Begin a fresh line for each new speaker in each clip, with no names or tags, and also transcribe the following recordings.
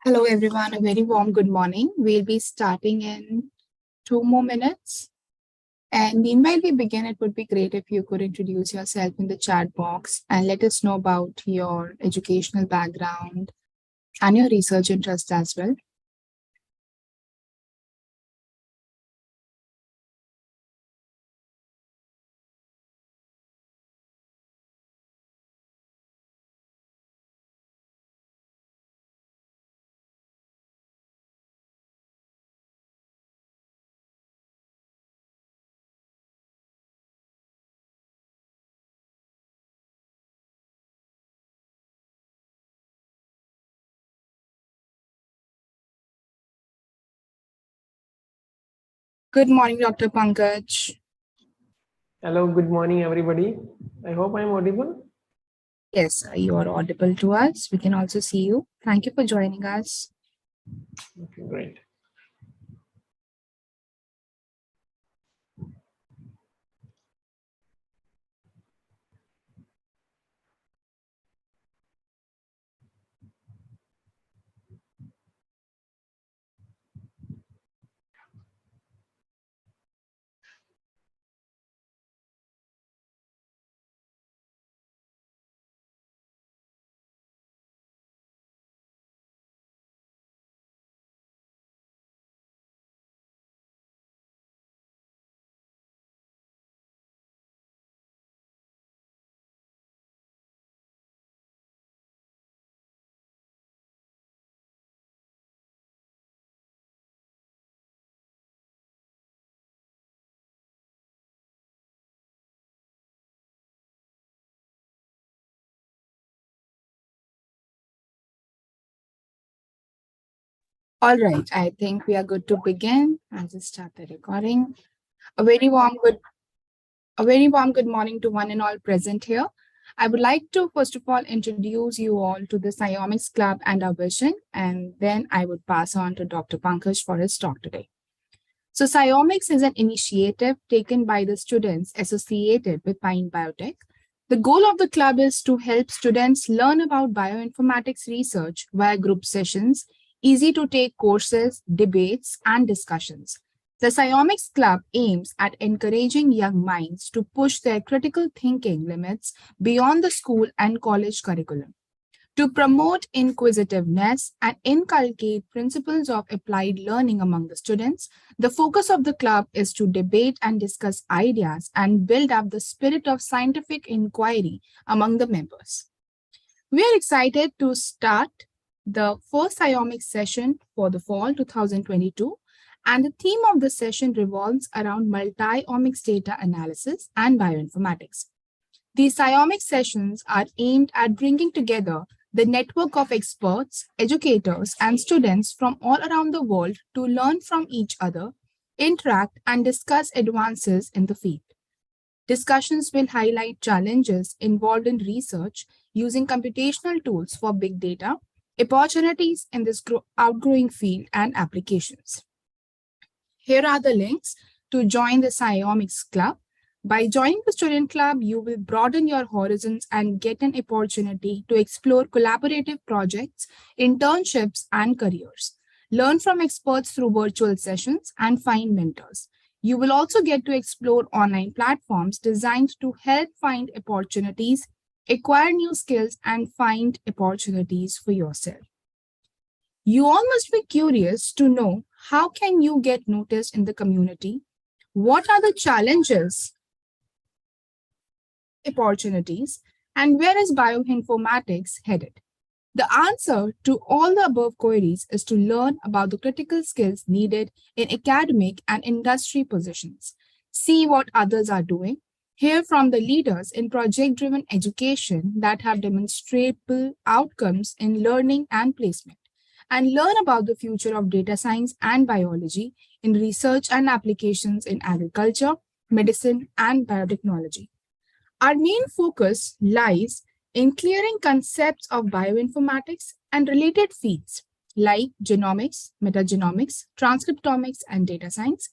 Hello, everyone. A very warm good morning. We'll be starting in 2 more minutes. And meanwhile we begin, it would be great if you could introduce yourself in the chat box and let us know about your educational background and your research interest as well. Good morning, Dr. Pankaj.
Hello, good morning, everybody. I hope I'm audible.
Yes, you are audible to us. We can also see you. Thank you for joining us.
Okay, great.
All right, I think we are good to begin. I'll just start the recording. A very warm good morning to one and all present here. I would like to first of all introduce you all to the Psyomics Club and our vision, and then I would pass on to Dr. Pankaj for his talk today. So Psyomics is an initiative taken by the students associated with Pine Biotech. The goal of the club is to help students learn about bioinformatics research via group sessions, easy to take courses, debates, and discussions. The Psyomics Club aims at encouraging young minds to push their critical thinking limits beyond the school and college curriculum. To promote inquisitiveness and inculcate principles of applied learning among the students, the focus of the club is to debate and discuss ideas and build up the spirit of scientific inquiry among the members. We are excited to start the first Psyomics session for the fall 2022, and the theme of the session revolves around multi-omics data analysis and bioinformatics. These Psyomics sessions are aimed at bringing together the network of experts, educators, and students from all around the world to learn from each other, interact, and discuss advances in the field. Discussions will highlight challenges involved in research using computational tools for big data, opportunities in this outgrowing field, and applications. Here are the links to join the Psyomics Club. By joining the student club, you will broaden your horizons and get an opportunity to explore collaborative projects, internships, and careers. Learn from experts through virtual sessions and find mentors. You will also get to explore online platforms designed to help find opportunities, acquire new skills, and find opportunities for yourself. You all must be curious to know, how can you get noticed in the community? What are the challenges, opportunities, and where is bioinformatics headed? The answer to all the above queries is to learn about the critical skills needed in academic and industry positions. See what others are doing. Hear from the leaders in project-driven education that have demonstrable outcomes in learning and placement. And learn about the future of data science and biology in research and applications in agriculture, medicine, and biotechnology. Our main focus lies in clearing concepts of bioinformatics and related fields like genomics, metagenomics, transcriptomics, and data science.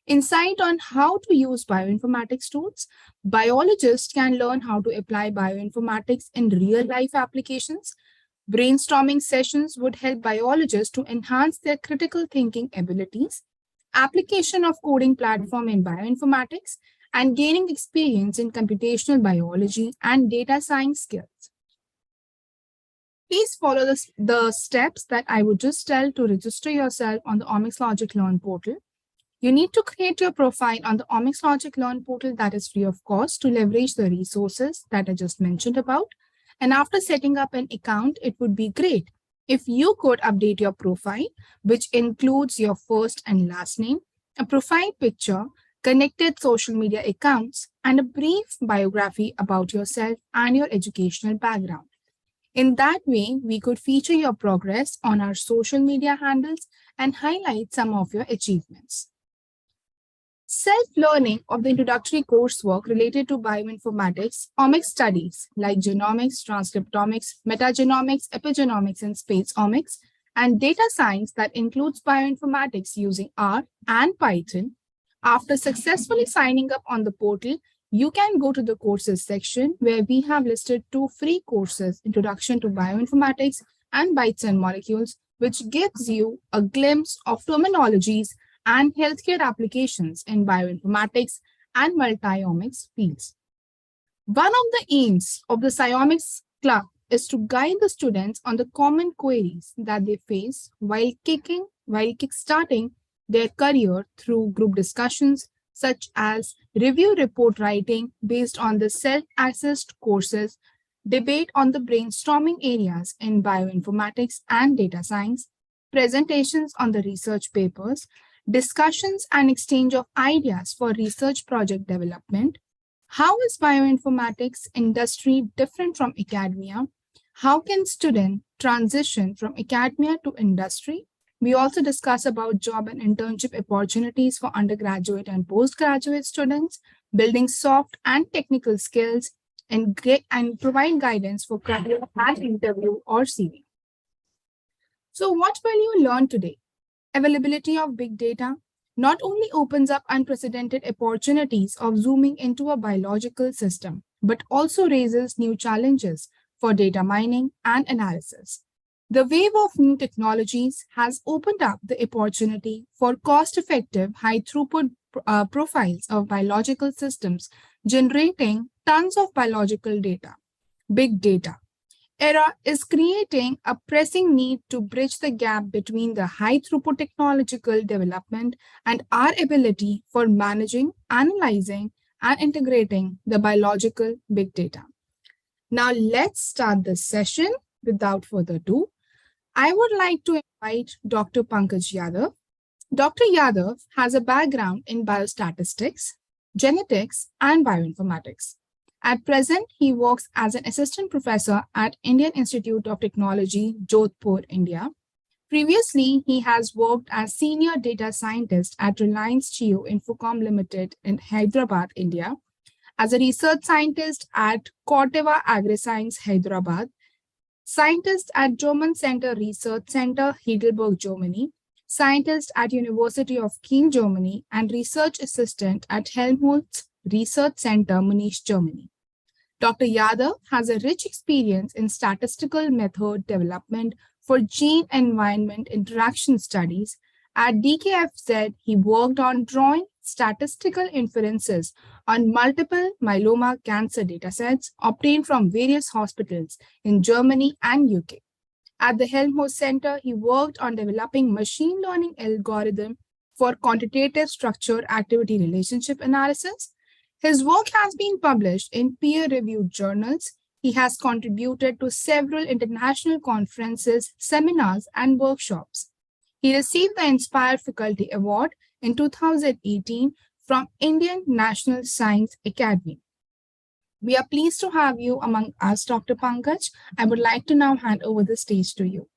Insight on how to use bioinformatics tools. Biologists can learn how to apply bioinformatics in real-life applications. Brainstorming sessions would help biologists to enhance their critical thinking abilities, application of coding platform in bioinformatics, and gaining experience in computational biology and data science skills. Please follow the steps that I would just tell to register yourself on the Omics Logic Learn portal. You need to create your profile on the Omics Logic Learn portal that is free of cost to leverage the resources that I just mentioned about. And after setting up an account, it would be great if you could update your profile, which includes your first and last name, a profile picture, connected social media accounts, and a brief biography about yourself and your educational background. In that way, we could feature your progress on our social media handles and highlight some of your achievements. Self-learning of the introductory coursework related to bioinformatics, omics studies like genomics, transcriptomics, metagenomics, epigenomics, and space omics, and data science that includes bioinformatics using R and Python. After successfully signing up on the portal, you can go to the courses section where we have listed 2 free courses, Introduction to Bioinformatics and Bytes and Molecules, which gives you a glimpse of terminologies and healthcare applications in bioinformatics and multi-omics fields. One of the aims of the Sciomics Club is to guide the students on the common queries that they face while kickstarting their career through group discussions, such as review report writing based on the self-assessed courses, debate on the brainstorming areas in bioinformatics and data science, presentations on the research papers, discussions and exchange of ideas for research project development. How is bioinformatics industry different from academia? How can students transition from academia to industry? We also discuss about job and internship opportunities for undergraduate and postgraduate students, building soft and technical skills, and provide guidance for career and interview or CV. So what will you learn today? Availability of big data not only opens up unprecedented opportunities of zooming into a biological system, but also raises new challenges for data mining and analysis. The wave of new technologies has opened up the opportunity for cost-effective, high-throughput profiles of biological systems, generating tons of biological data. Big data era is creating a pressing need to bridge the gap between the high-throughput technological development and our ability for managing, analyzing, and integrating the biological big data. Now, let's start this session. Without further ado, I would like to invite Dr. Pankaj Yadav. Dr. Yadav has a background in biostatistics, genetics, and bioinformatics. At present, he works as an assistant professor at Indian Institute of Technology, Jodhpur, India. Previously, he has worked as senior data scientist at Reliance Jio Infocomm Limited in Hyderabad, India, as a research scientist at Corteva Agriscience, Hyderabad, scientist at German Center Research Center, Heidelberg, Germany, scientist at University of Kiel, Germany, and research assistant at Helmholtz Research Center, Munich, Germany. Dr. Yadav has a rich experience in statistical method development for gene-environment interaction studies. At DKFZ, he worked on drawing statistical inferences on multiple myeloma cancer datasets obtained from various hospitals in Germany and UK. At the Helmholtz Center, he worked on developing machine learning algorithm for quantitative structure-activity relationship analysis. His work has been published in peer-reviewed journals. He has contributed to several international conferences, seminars, and workshops. He received the Inspire Faculty Award in 2018 from Indian National Science Academy. We are pleased to have you among us, Dr. Pankaj. I would like to now hand over the stage to you.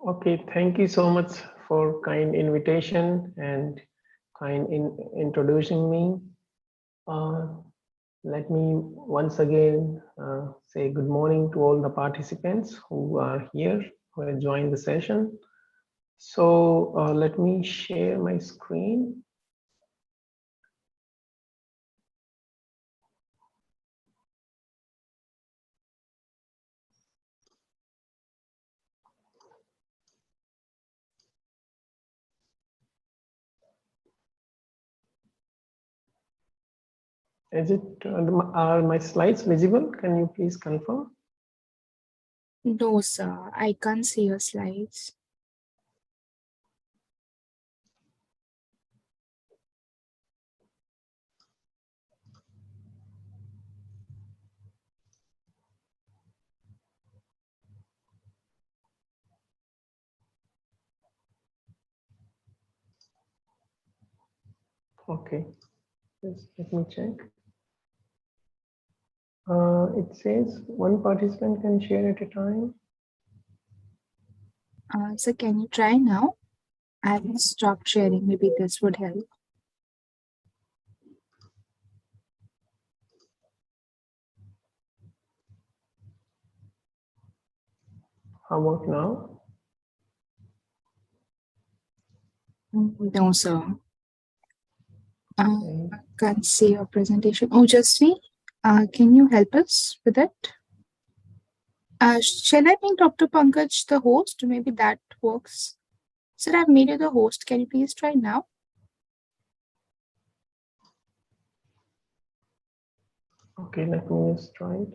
Okay, thank you so much for kind invitation and kind in introducing me. Let me once again say good morning to all the participants who are here, who have joined the session. So let me share my screen. Is it, are my slides visible? Can you please confirm?
No, sir, I can't see your slides.
Okay, just let me check. It says one participant can share at a time.
So can you try now? I've stopped sharing. Maybe this would help.
How about now?
No, sir.
Okay.
Can't see your presentation. Oh, Jasvi, can you help us with it? Shall I make Dr. Pankaj the host? Maybe that works. Sir, I've made you the host. Can you please try now?
Okay, let me just try it.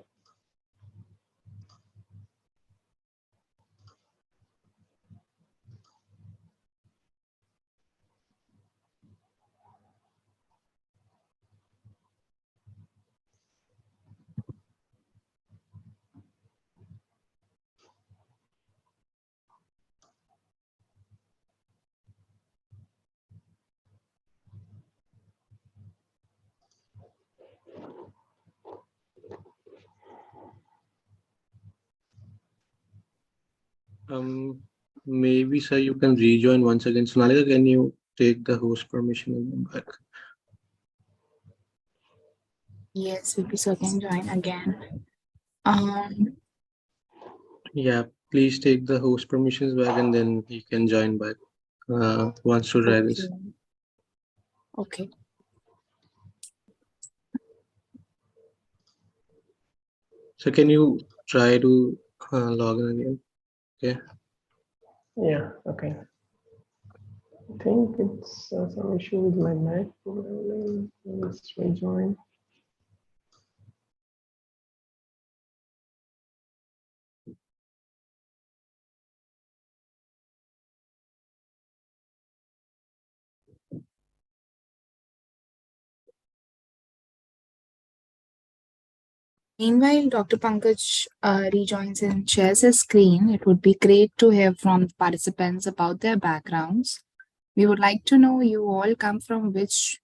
Maybe sir, you can rejoin once again. Sonalika, can you take the host permission and then back?
Yes, VP sir can join again. Um,
Yeah, please take the host permissions back and then he can join back. Wants to try this.
okay.
So can you try to log in again? Okay.
Yeah, okay. I think it's some issue with my Mac. Let's rejoin.
Meanwhile, Dr. Pankaj rejoins and shares his screen. It would be great to hear from participants about their backgrounds. We would like to know you all come from which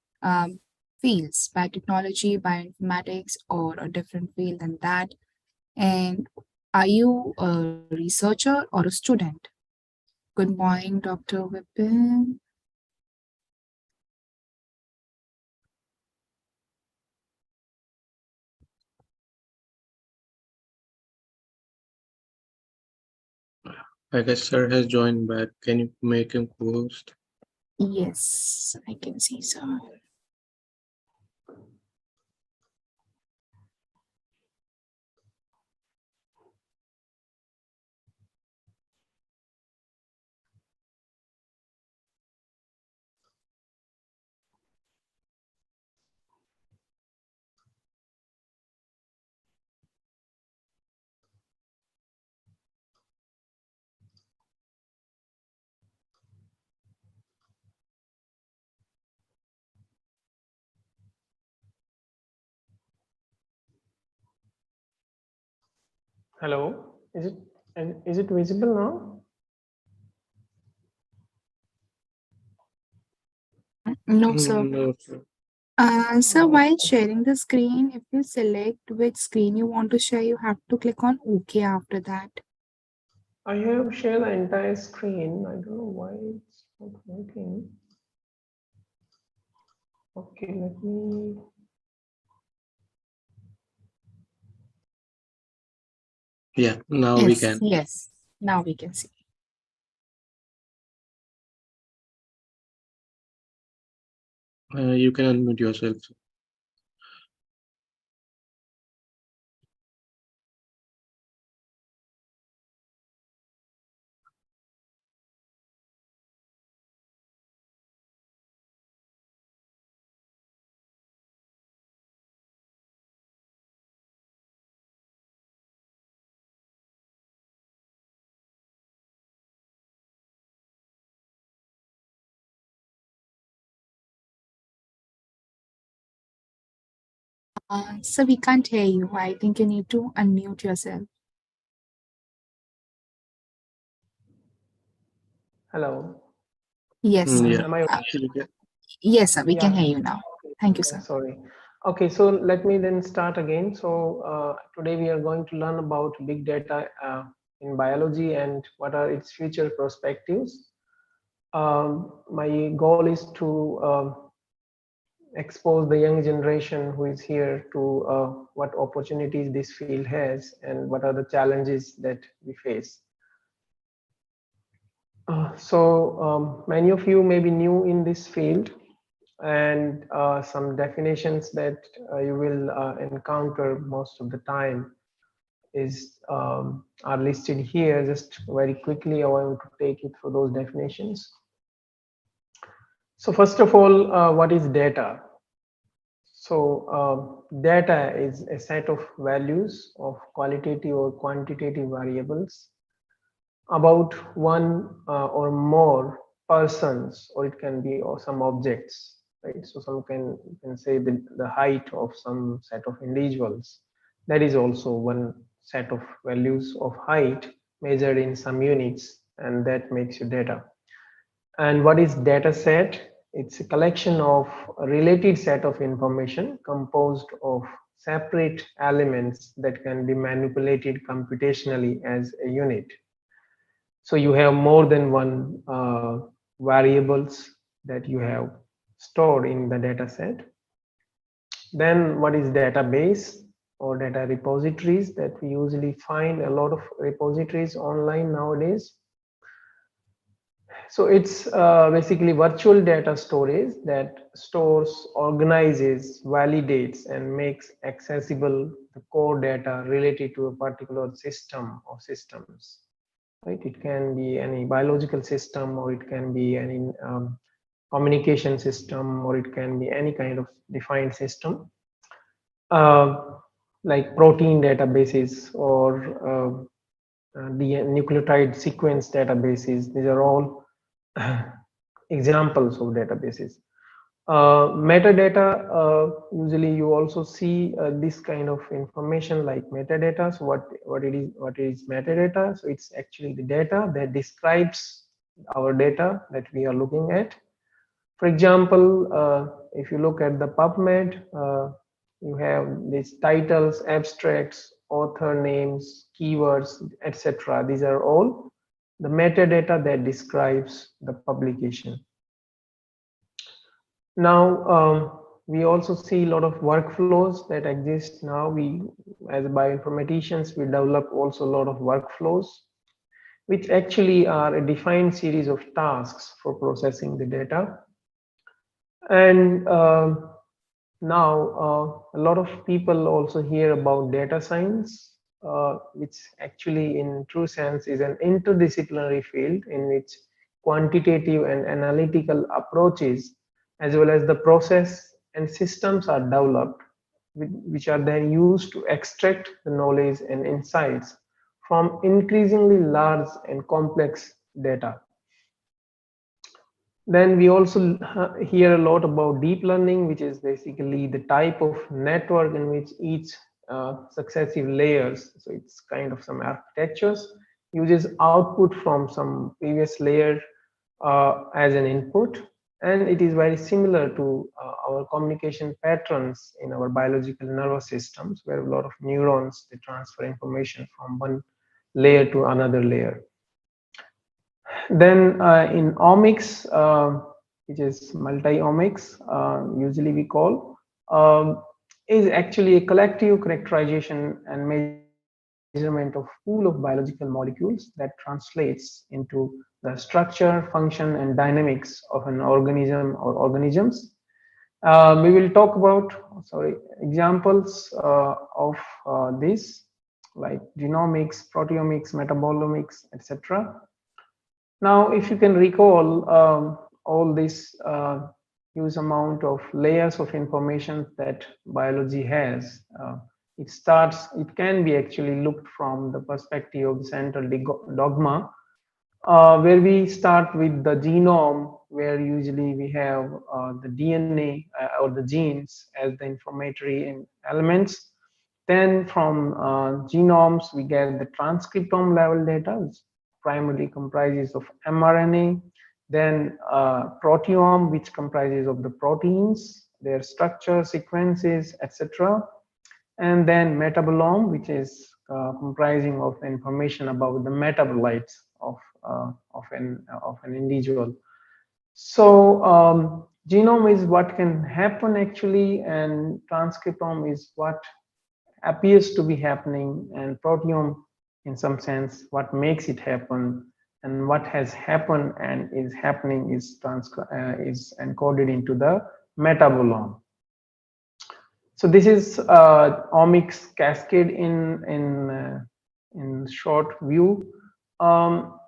fields, biotechnology, bioinformatics, or a different field than that. And are you a researcher or a student? Good morning, Dr. Vipin.
I guess sir has joined back. Can you make him co-host?
Yes, I can see so.
Hello, is it visible now?
No, sir.
No, sir.
So while sharing the screen, if you select which screen you want to share, you have to click on OK after that.
I have shared the entire screen. I don't know why it's not working. Okay, let me.
Yeah, now we can.
Yes. Now we can see.
You can unmute yourself.
So we can't hear you. I think you need to unmute yourself.
Hello.
Yes, sir.
Yeah,
Am I?
actually,
Yes, sir. We can
Yeah.
hear you now. Thank you, sir.
Sorry. Okay, so let me then start again. So today we are going to learn about big data in biology and what are its future perspectives. My goal is to expose the young generation who is here to what opportunities this field has and what are the challenges that we face. Many of you may be new in this field, and some definitions that you will encounter most of the time are listed here. Just very quickly, I want to take you through those definitions. So first of all, what is data? So data is a set of values of qualitative or quantitative variables about one or more persons, or it can be or some objects, right? So some can say the height of some set of individuals. That is also one set of values of height measured in some units, and that makes your data. And what is data set? It's a collection of a related set of information composed of separate elements that can be manipulated computationally as a unit. So you have more than one variables that you have stored in the data set. Then what is database or data repositories? That we usually find a lot of repositories online nowadays. So it's basically virtual data storage that stores, organizes, validates, and makes accessible the core data related to a particular system or systems. Right? It can be any biological system, or it can be any communication system, or it can be any kind of defined system, like protein databases or the nucleotide sequence databases. These are all examples of databases. Metadata, usually you also see this kind of information like metadata. So what is metadata? So it's actually the data that describes our data that we are looking at. For example, if you look at the PubMed, you have these titles, abstracts, author names, keywords, etc. These are all the metadata that describes the publication. Now, we also see a lot of workflows that exist now. We, as bioinformaticians, we develop also a lot of workflows, which actually are a defined series of tasks for processing the data. And now, a lot of people also hear about data science, which actually, in true sense, is an interdisciplinary field in which quantitative and analytical approaches, as well as the process and systems, are developed, which are then used to extract the knowledge and insights from increasingly large and complex data. Then we also hear a lot about deep learning, which is basically the type of network in which each successive layers, so it's kind of some architectures, uses output from some previous layer as an input. And it is very similar to our communication patterns in our biological nervous systems, where a lot of neurons, they transfer information from one layer to another layer. Then in omics, which is multi-omics, usually we call, is actually a collective characterization and measurement of pool of biological molecules that translates into the structure, function, and dynamics of an organism or organisms. We will talk about, examples of this, like genomics, proteomics, metabolomics, etc. Now, if you can recall, all this huge amount of layers of information that biology has, it can be actually looked from the perspective of the central dogma where we start with the genome, where usually we have the DNA or the genes as the informatory elements. Then from genomes, we get the transcriptome level data, which primarily comprises of mRNA. Then proteome, which comprises of the proteins, their structure, sequences, etc. And then metabolome, which is comprising of information about the metabolites of an individual. So genome is what can happen actually, and transcriptome is what appears to be happening, and proteome in some sense what makes it happen, and what has happened and is happening is encoded into the metabolome. So this is omics cascade in short view. Um,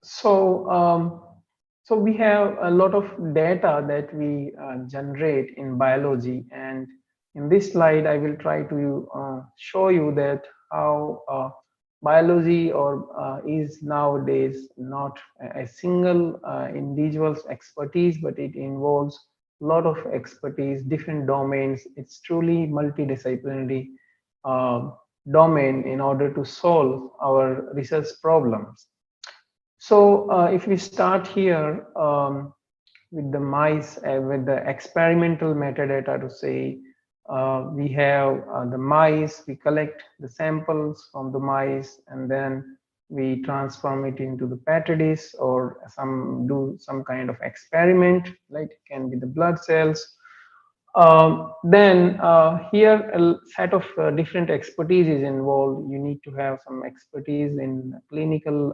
so so we have a lot of data that we generate in biology, and in this slide I will try to show you that how biology or is nowadays not a single individual's expertise, but it involves a lot of expertise, different domains. It's truly multidisciplinary uh, domain in order to solve our research problems. So if we start here with the mice, with the experimental metadata to say, we have the mice, we collect the samples from the mice, and then we transform it into the petri dish, or do some kind of experiment, like it can be the blood cells. Then here a set of different expertise is involved. You need to have some expertise in clinical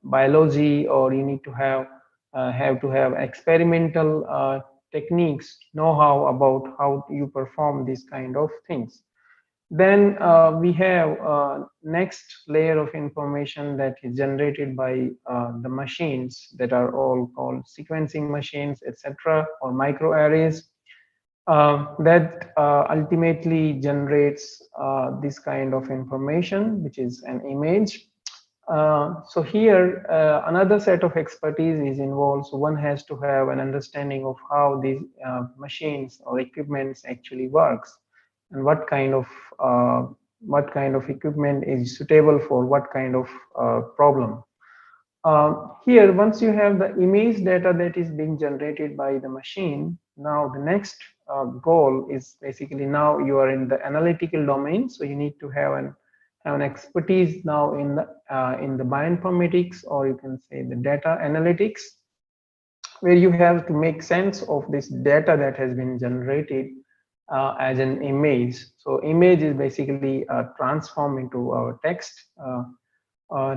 biology, or you need to have experimental techniques, know-how about how you perform these kind of things. Then we have next layer of information that is generated by the machines that are all called sequencing machines, etc., or microarrays that ultimately generates this kind of information, which is an image. So here, another set of expertise is involved. So one has to have an understanding of how these machines or equipments actually works, and what kind of equipment is suitable for what kind of problem. Here, once you have the image data that is being generated by the machine, now the next goal is basically, now you are in the analytical domain. So you need to have an expertise now in the bioinformatics, or you can say the data analytics, where you have to make sense of this data that has been generated as an image. So image is basically transformed into our text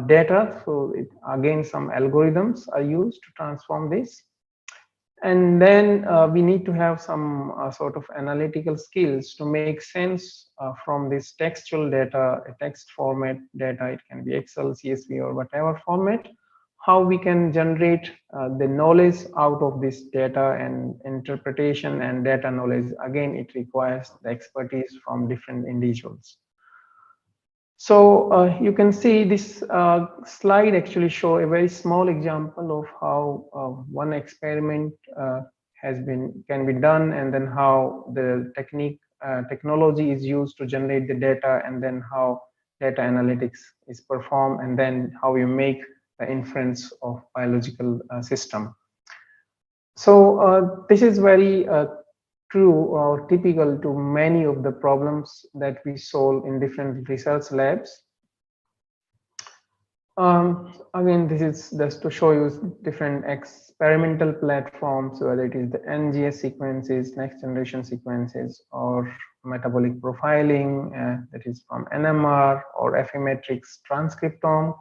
data. So again, some algorithms are used to transform this. And then we need to have some sort of analytical skills to make sense from this textual data, a text format data. It can be Excel, CSV, or whatever format. How we can generate the knowledge out of this data, and interpretation and data knowledge. Again, it requires the expertise from different individuals. So you can see this slide actually show a very small example of how one experiment can be done, and then how the technology is used to generate the data, and then how data analytics is performed, and then how you make the inference of biological system. So this is very true or typical to many of the problems that we solve in different research labs. Again, this is just to show you different experimental platforms, whether it is the NGS sequences, next generation sequences, or metabolic profiling, that is from NMR, or Affymetrix transcriptome,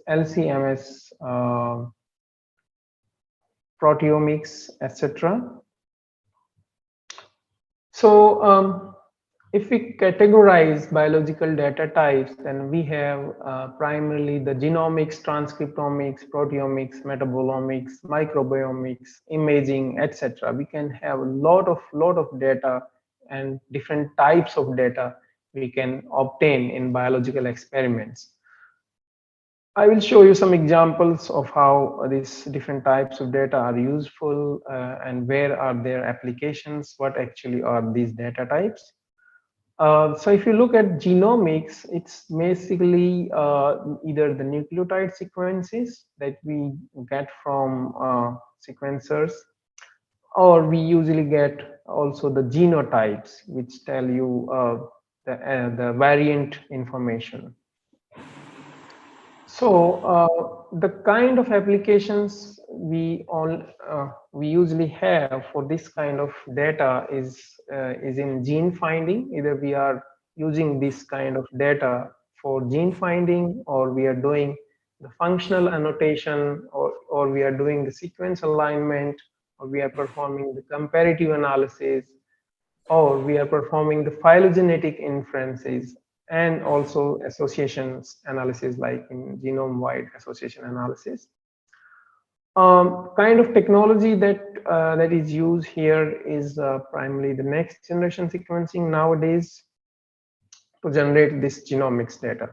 LCMS, proteomics, etc. So if we categorize biological data types, then we have primarily the genomics, transcriptomics, proteomics, metabolomics, microbiomics, imaging, etc. We can have a lot of data, and different types of data we can obtain in biological experiments. I will show you some examples of how these different types of data are useful and where are their applications, what actually are these data types. So if you look at genomics, it's basically either the nucleotide sequences that we get from sequencers, or we usually get also the genotypes, which tell you the variant information. So the kind of applications we usually have for this kind of data is in gene finding. Either we are using this kind of data for gene finding, or we are doing the functional annotation, or we are doing the sequence alignment, or we are performing the comparative analysis, or we are performing the phylogenetic inferences, and also associations analysis like in genome-wide association analysis. Kind of technology that is used here is primarily the next generation sequencing nowadays to generate this genomics data.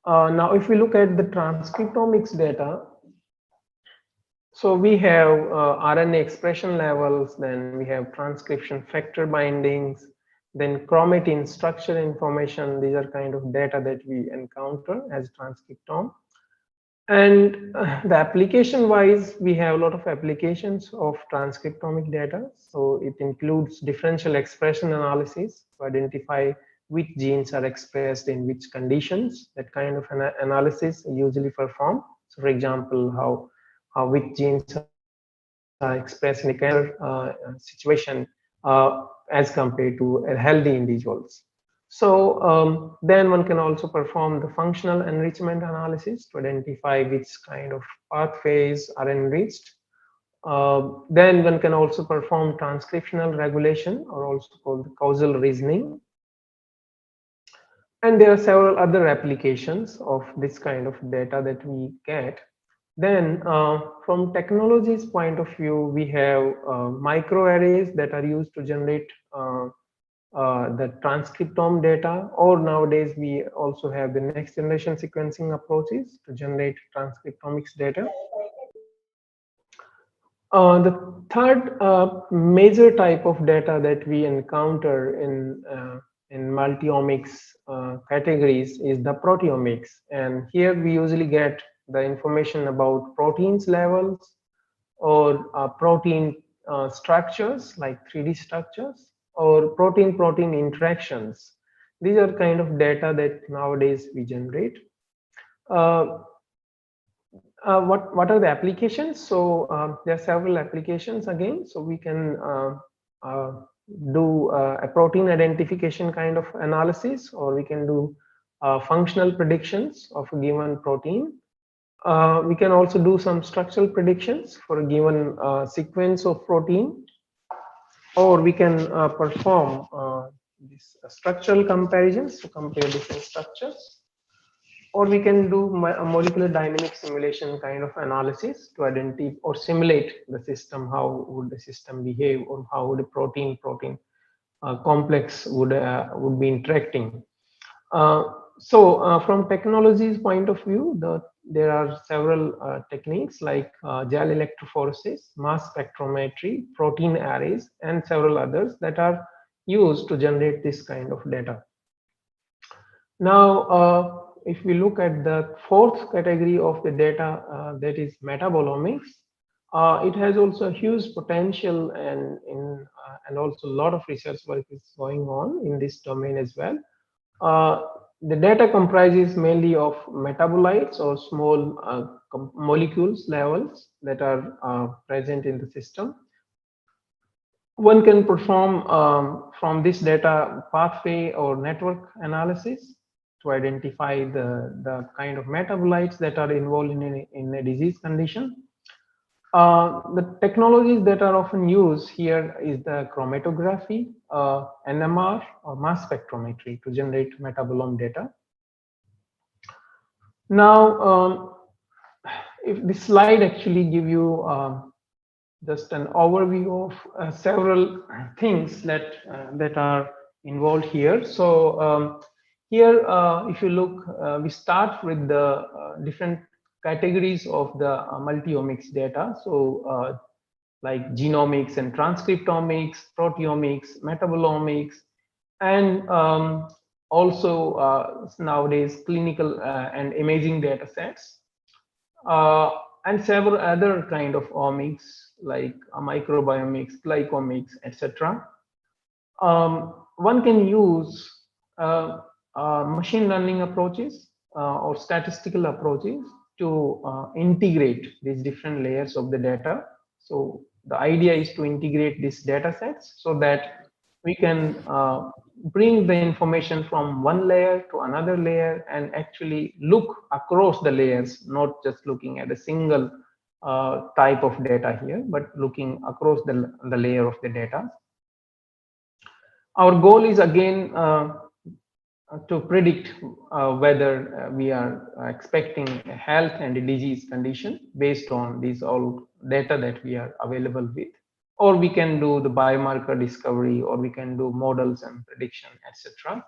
Now, if we look at the transcriptomics data, so we have RNA expression levels, then we have transcription factor bindings, then chromatin structure information. These are kind of data that we encounter as transcriptome. And the application wise, we have a lot of applications of transcriptomic data. So it includes differential expression analysis to identify which genes are expressed in which conditions. That kind of an analysis usually performed. So for example, how which genes are expressed in a cancer situation as compared to healthy individuals. So then one can also perform the functional enrichment analysis to identify which kind of pathways are enriched. Then one can also perform transcriptional regulation, or also called the causal reasoning. And there are several other applications of this kind of data that we get. Then from technology's point of view, we have microarrays that are used to generate the transcriptome data, or nowadays we also have the next generation sequencing approaches to generate transcriptomics data. The third major type of data that we encounter in multi-omics categories is the proteomics, and here we usually get the information about proteins levels, or protein structures like 3D structures, or protein-protein interactions. These are kind of data that nowadays we generate. What are the applications? So there are several applications again. So we can do a protein identification kind of analysis, or we can do functional predictions of a given protein. We can also do some structural predictions for a given sequence of protein, or we can perform these structural comparisons to compare different structures, or we can do a molecular dynamic simulation kind of analysis to identify or simulate the system. How would the system behave, or how would a protein complex would be interacting. So from technology's point of view, there are several techniques like gel electrophoresis, mass spectrometry, protein arrays, and several others that are used to generate this kind of data. Now, if we look at the fourth category of the data, that is metabolomics, it has also a huge potential, and also a lot of research work is going on in this domain as well. The data comprises mainly of metabolites, or small molecules levels that are present in the system. One can perform from this data pathway or network analysis to identify the kind of metabolites that are involved in a disease condition. The technologies that are often used here is the chromatography, NMR, or mass spectrometry to generate metabolome data. Now, if this slide actually give you just an overview of several things that are involved here. So Here, if you look, we start with the different categories of the multi-omics data. So like genomics and transcriptomics, proteomics, metabolomics, and also nowadays clinical and imaging data sets, uh, and several other kind of omics like microbiomics, glycomics, etc. One can use machine learning approaches or statistical approaches to integrate these different layers of the data. So the idea is to integrate these data sets so that we can bring the information from one layer to another layer and actually look across the layers, not just looking at a single type of data here, but looking across the layer of the data. Our goal is again to predict whether we are expecting a health and a disease condition based on these all data that we are available with, or we can do the biomarker discovery, or we can do models and prediction, etc.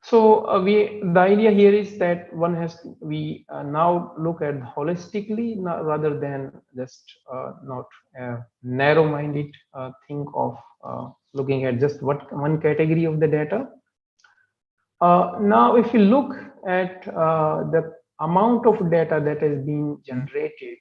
So the idea here is that we now look at holistically rather than just not narrow-minded think of looking at just one category of the data. Now, if you look at the amount of data that has been generated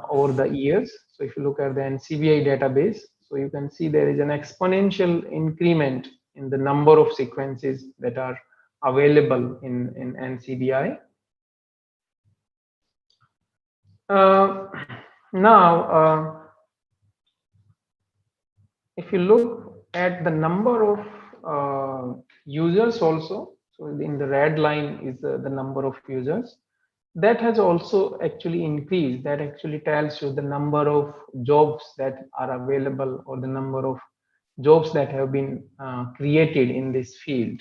over the years, so if you look at the NCBI database, so you can see there is an exponential increment in the number of sequences that are available in NCBI. Now, if you look at the number of users also, so in the red line is the number of users, that has also actually increased. That actually tells you the number of jobs that are available or the number of jobs that have been created in this field.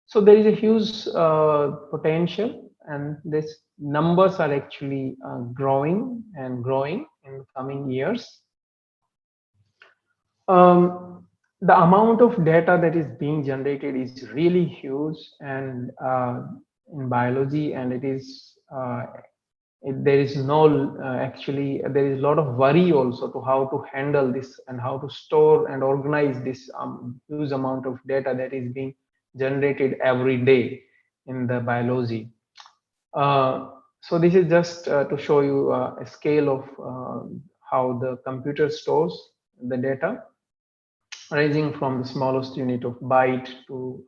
So there is a huge potential, and these numbers are actually growing and growing in the coming years. The amount of data that is being generated is really huge, and in biology, and it is there is no actually there is a lot of worry also to how to handle this and how to store and organize this huge amount of data that is being generated every day in the biology. So this is just to show you a scale of how the computer stores the data, ranging from the smallest unit of byte to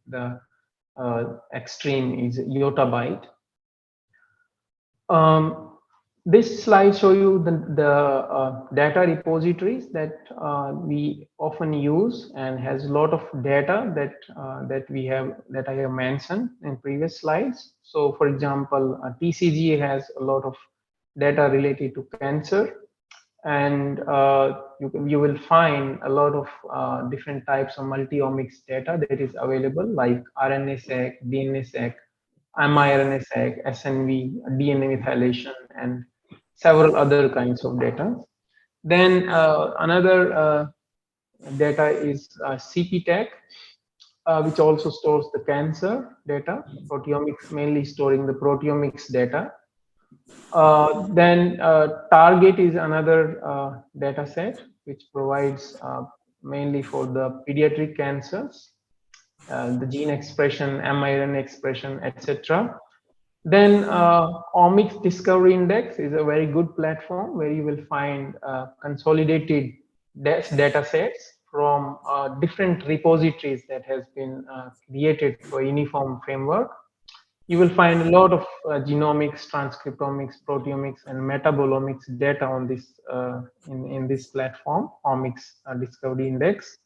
the extreme is yottabyte. This slide show you the data repositories that we often use and has a lot of data that I have mentioned in previous slides. So, for example, TCG has a lot of data related to cancer, and you will find a lot of different types of multi-omics data that is available, like RNA-seq, DNA-seq, miRNA-seq, SNV, DNA methylation, and several other kinds of data. Then another data is CPTech, which also stores the cancer data, proteomics mainly storing the proteomics data. Then Target is another data set which provides mainly for the pediatric cancers, the gene expression, mRNA expression, etc. Then Omics Discovery Index is a very good platform where you will find consolidated data sets from different repositories that has been created for uniform framework. You will find a lot of genomics, transcriptomics, proteomics, and metabolomics data on this in this platform, Omics Discovery Index.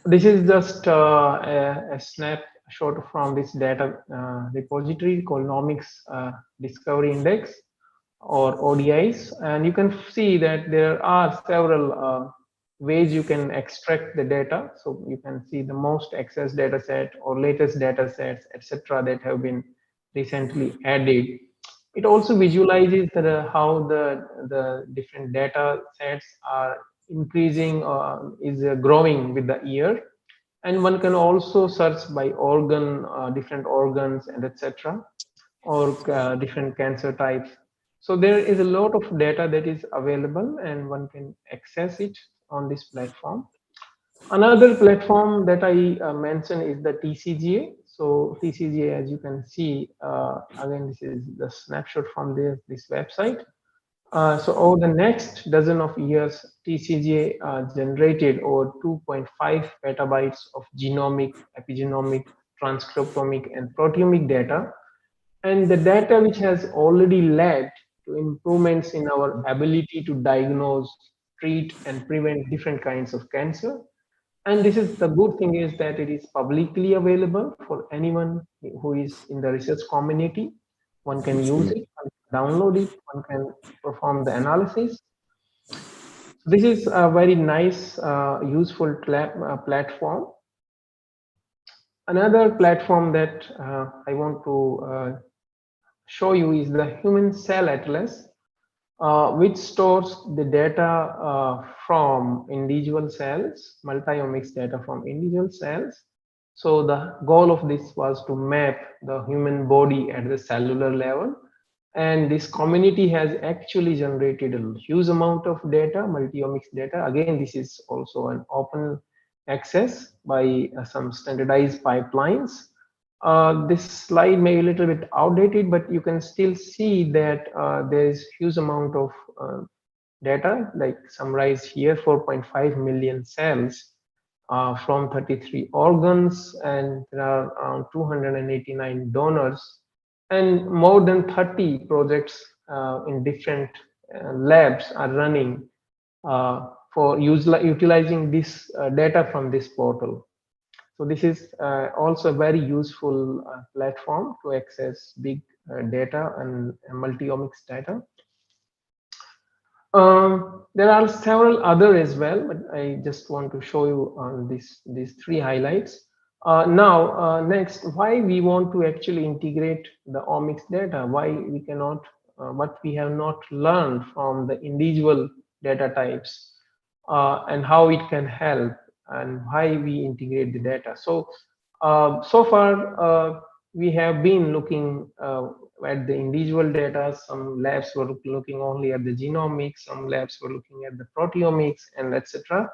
This is just a snapshot from this data repository called Omics Discovery Index, or ODIs, and you can see that there are several ways you can extract the data. So you can see the most accessed data set or latest data sets, etc., that have been recently added. It also visualizes how the different data sets are increasing, is growing with the year. And one can also search by organ, different organs and etc., or different cancer types. So there is a lot of data that is available and one can access it on this platform. Another platform that I mentioned is the TCGA. So TCGA, as you can see, again, this is the snapshot from this website. So over the next dozen of years, TCGA generated over 2.5 petabytes of genomic, epigenomic, transcriptomic, and proteomic data. And the data which has already led to improvements in our ability to diagnose, treat, and prevent different kinds of cancer. And this is the good thing is that it is publicly available for anyone who is in the research community. One can use it, one can download it, one can perform the analysis. This is a very nice, useful platform. Another platform that I want to show you is the Human Cell Atlas, which stores the data from individual cells, multi-omics data from individual cells. So the goal of this was to map the human body at the cellular level. And this community has actually generated a huge amount of data, multi-omics data. Again, this is also an open access by some standardized pipelines. This slide may be a little bit outdated, but you can still see that there is huge amount of data, like summarized here, 4.5 million cells from 33 organs, and there are around 289 donors, and more than 30 projects in different labs are running for utilizing this data from this portal. So this is also a very useful platform to access big data and multi-omics data. There are several other as well, but I just want to show you on these three highlights. Next, why we want to actually integrate the omics data? Why we cannot, what we have not learned from the individual data types, and how it can help, and why we integrate the data. So, so far we have been looking at the individual data. Some labs were looking only at the genomics, some labs were looking at the proteomics, and etc.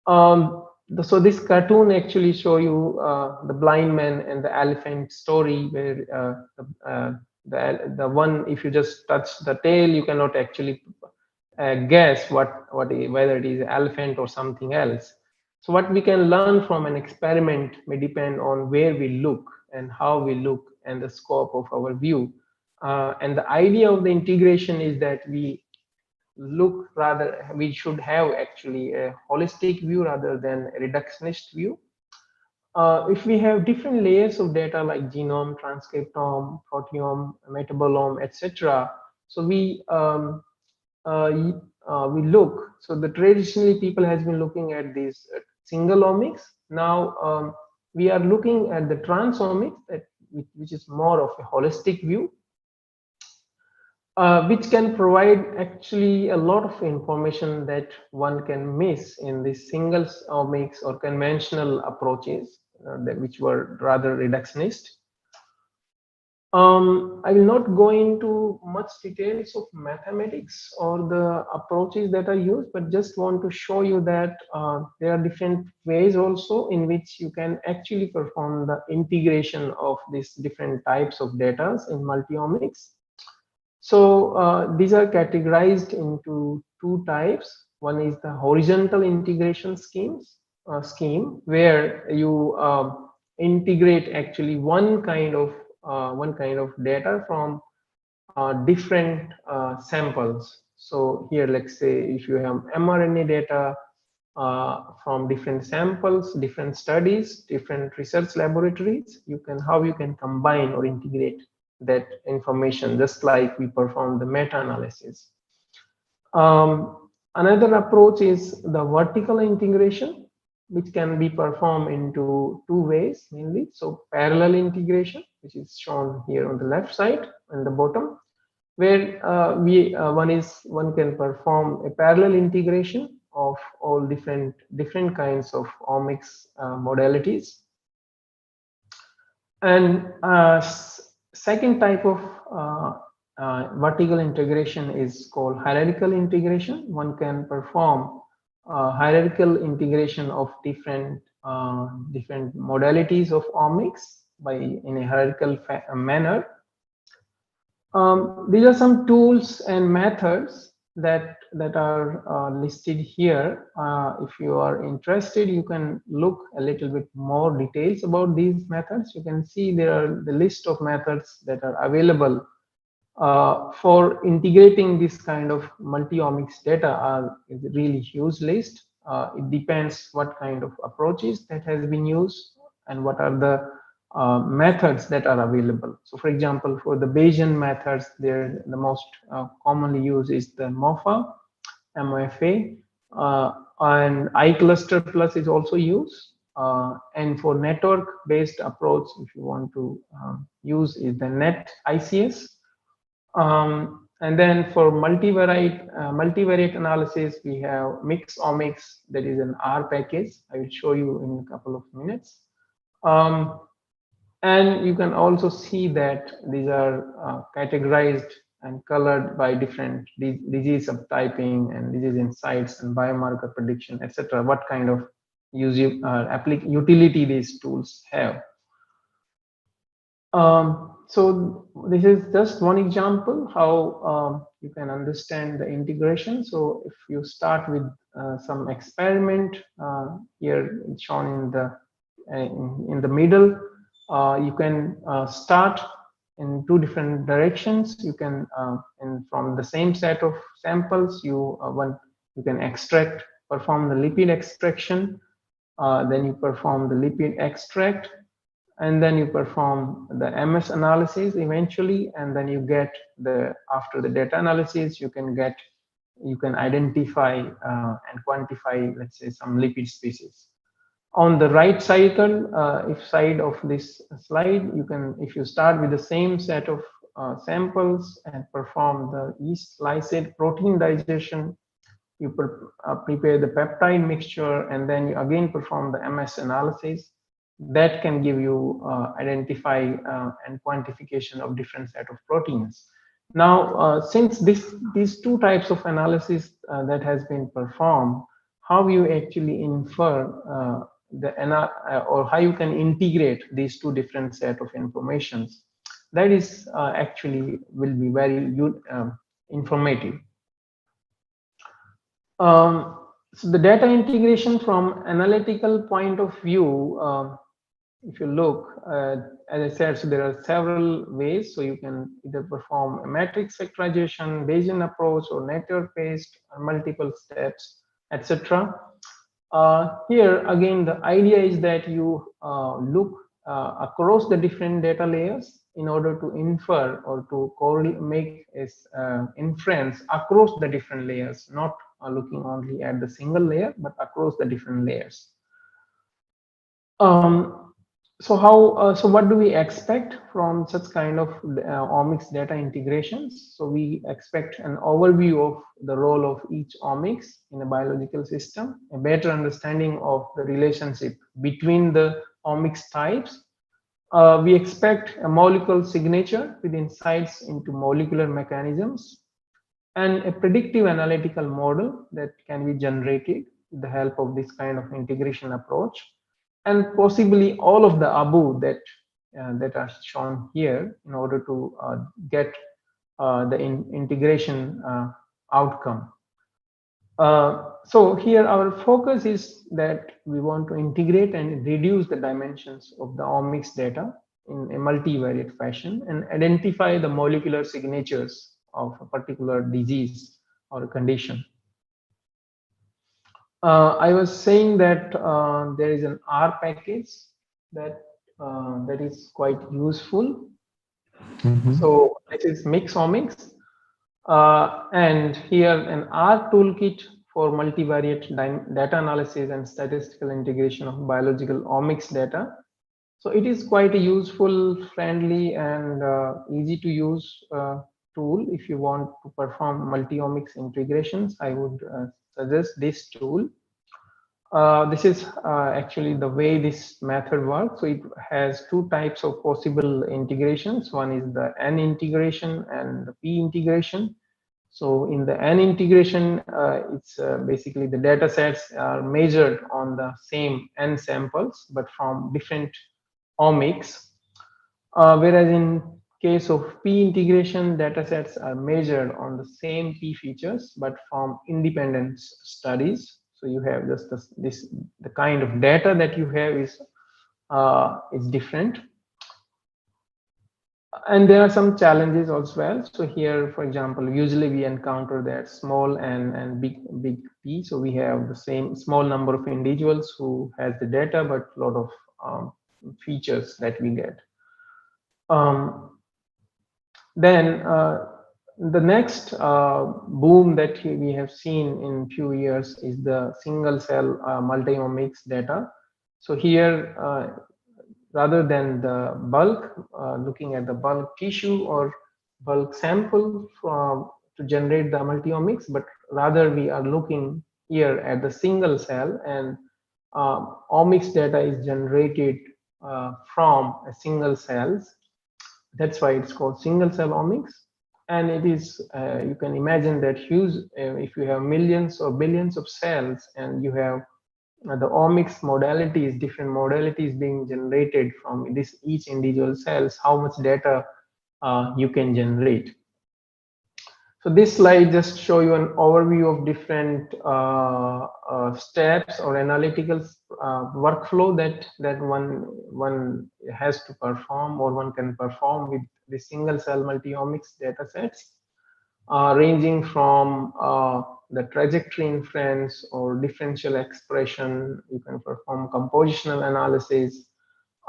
So this cartoon actually show you the blind man and the elephant story, where the one, if you just touch the tail, you cannot actually guess whether it is elephant or something else. So what we can learn from an experiment may depend on where we look and how we look and the scope of our view. And the idea of the integration is that we should have actually a holistic view rather than a reductionist view. If we have different layers of data like genome, transcriptome, proteome, metabolome, etc., so we look. So the traditionally people has been looking at these single omics. Now we are looking at the transomics, which is more of a holistic view, which can provide actually a lot of information that one can miss in the single omics or conventional approaches, which were rather reductionist. I will not go into much details of mathematics or the approaches that are used, but just want to show you that there are different ways also in which you can actually perform the integration of these different types of data in multi-omics. So these are categorized into two types. One is the horizontal integration scheme, where you integrate actually one kind of data from different samples. So here, let's say if you have mRNA data from different samples, different studies, different research laboratories, how you can combine or integrate that information, just like we perform the meta-analysis. Another approach is the vertical integration, which can be performed into two ways mainly. So parallel integration, which is shown here on the left side and the bottom, where one can perform a parallel integration of all different kinds of omics modalities. And second type of vertical integration is called hierarchical integration. One can perform hierarchical integration of different modalities of omics in a hierarchical manner. These are some tools and methods that are listed here. If you are interested, you can look a little bit more details about these methods. You can see there are the list of methods that are available for integrating this kind of multi-omics data. Is a really huge list. It depends what kind of approaches that has been used and what are the methods that are available. So for example, for the Bayesian methods, the most commonly used is the MOFA, and iCluster Plus is also used. And for network-based approach, if you want to use, is the NET ICS. And then for multivariate analysis, we have MixOmics, that is an R package. I will show you in a couple of minutes. And you can also see that these are categorized and colored by different disease subtyping and disease insights and biomarker prediction, etc. What kind of utility these tools have. So this is just one example how you can understand the integration. So if you start with some experiment here shown in the middle, you can start in two different directions. You can from the same set of samples, you can perform the lipid extraction, then you perform the lipid extract, and then you perform the MS analysis eventually, and then you get after the data analysis, you can identify and quantify, let's say, some lipid species. On the right side of this slide, if you start with the same set of samples and perform the yeast lysate protein digestion, you prepare the peptide mixture, and then you again perform the MS analysis. That can give you identify and quantification of different set of proteins. Now, since these two types of analysis that has been performed, how you actually infer or how you can integrate these two different set of informations, that is actually will be very informative. So the data integration from analytical point of view, if you look, as I said, so there are several ways. So you can either perform a matrix factorization, Bayesian approach, or network-based, multiple steps, etc. Here again, the idea is that you look across the different data layers in order to infer or to make inference across the different layers, not looking only at the single layer, but across the different layers. So what do we expect from such kind of omics data integrations? So we expect an overview of the role of each omics in a biological system, a better understanding of the relationship between the omics types. We expect a molecular signature with insights into molecular mechanisms, and a predictive analytical model that can be generated with the help of this kind of integration approach, and possibly all of the above that are shown here in order to get the integration outcome. So here our focus is that we want to integrate and reduce the dimensions of the omics data in a multivariate fashion and identify the molecular signatures of a particular disease or a condition. I was saying that there is an R package that is quite useful. So this is MixOmics, and here an R toolkit for multivariate data analysis and statistical integration of biological omics data. So it is quite a useful, friendly, and easy to use tool if you want to perform multi-omics integrations. I would suggest this tool. This is actually the way this method works. So it has two types of possible integrations. One is the N integration and the P integration. So in the N integration, it's basically the data sets are measured on the same N samples, but from different omics. Whereas in case of P integration, data sets are measured on the same P features, but from independent studies. So you have just the kind of data that you have is different. And there are some challenges as well. So here, for example, usually we encounter that small and big P. So we have the same small number of individuals who has the data, but a lot of features that we get. Then the next boom that we have seen in few years is the single cell multi-omics data. So here, rather than the bulk, looking at the bulk tissue or bulk sample to generate the multi-omics, but rather we are looking here at the single cell, and omics data is generated from a single cells. That's why it's called single cell omics. And it is, you can imagine that huge, if you have millions or billions of cells and you have the omics modalities, different modalities being generated from this each individual cells, how much data you can generate. So this slide just show you an overview of different steps or analytical workflow that one has to perform or one can perform with the single cell multi-omics data sets, ranging from the trajectory inference or differential expression. You can perform compositional analysis,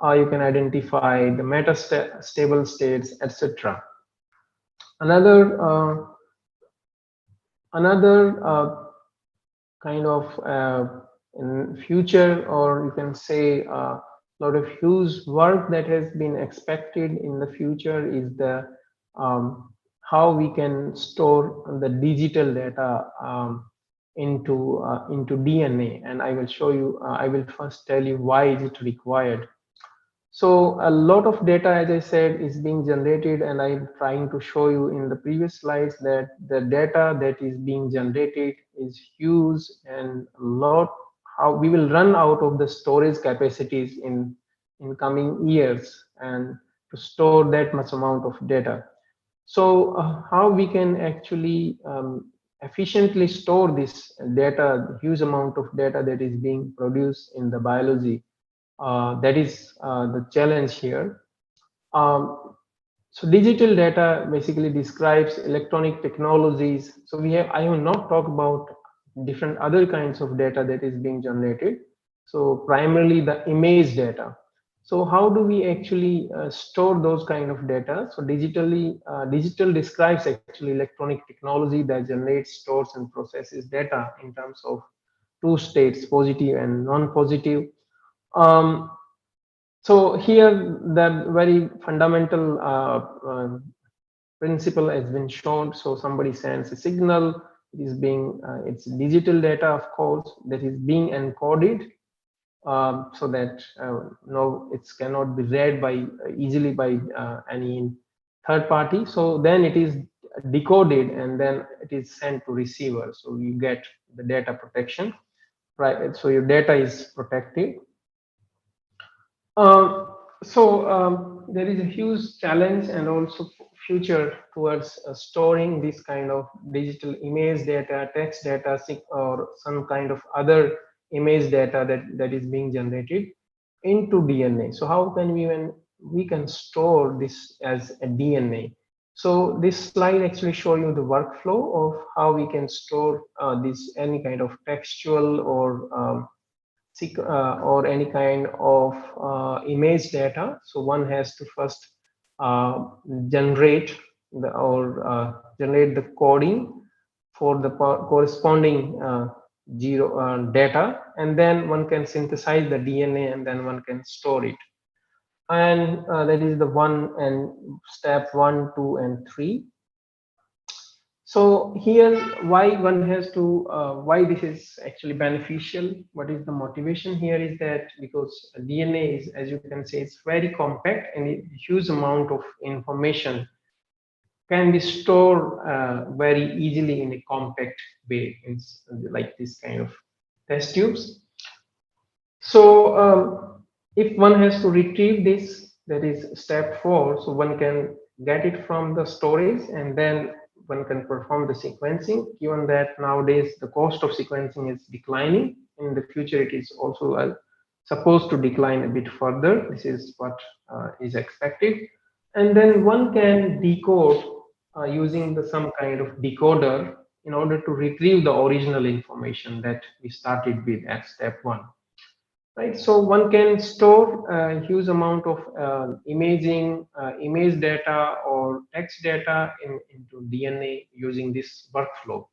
you can identify the meta-stable states, etc. Another kind of in future, or you can say a lot of huge work that has been expected in the future is the how we can store the digital data into DNA, and I will show you. I will first tell you why is it required. So a lot of data, as I said, is being generated, and I'm trying to show you in the previous slides that the data that is being generated is huge, and a lot, how we will run out of the storage capacities in coming years and to store that much amount of data. So how we can actually efficiently store this data, the huge amount of data that is being produced in the biology. That is the challenge here. So digital data basically describes electronic technologies. So I have not talked about different other kinds of data that is being generated. So primarily the image data. So how do we actually store those kind of data? So digital describes actually electronic technology that generates, stores, and processes data in terms of two states, positive and non-positive. So here the very fundamental principle has been shown. So somebody sends a signal, it is being it's digital data, of course, that is being encoded so that no, it cannot be read by easily by any third party. So then it is decoded and then it is sent to receiver. So you get the data protection, right? So your data is protected. There is a huge challenge and also future towards storing this kind of digital image data, text data, or some kind of other image data that is being generated into DNA. So how can we can store this as a DNA? So this slide actually show you the workflow of how we can store this any kind of textual or any kind of image data. So one has to first generate the coding for the corresponding data, and then one can synthesize the DNA and then one can store it. And that is the step 1, 2, and 3. So here, why one has to, why this is actually beneficial? What is the motivation here? Is that because DNA is, as you can say, it's very compact and a huge amount of information can be stored very easily in a compact way, it's like this kind of test tubes. So if one has to retrieve this, that is step 4. So one can get it from the storage and then one can perform the sequencing. Given that nowadays the cost of sequencing is declining, in the future it is also supposed to decline a bit further. This is what is expected. And then one can decode using some kind of decoder in order to retrieve the original information that we started with at step 1. Right, so one can store a huge amount of image data or text data into DNA using this workflow,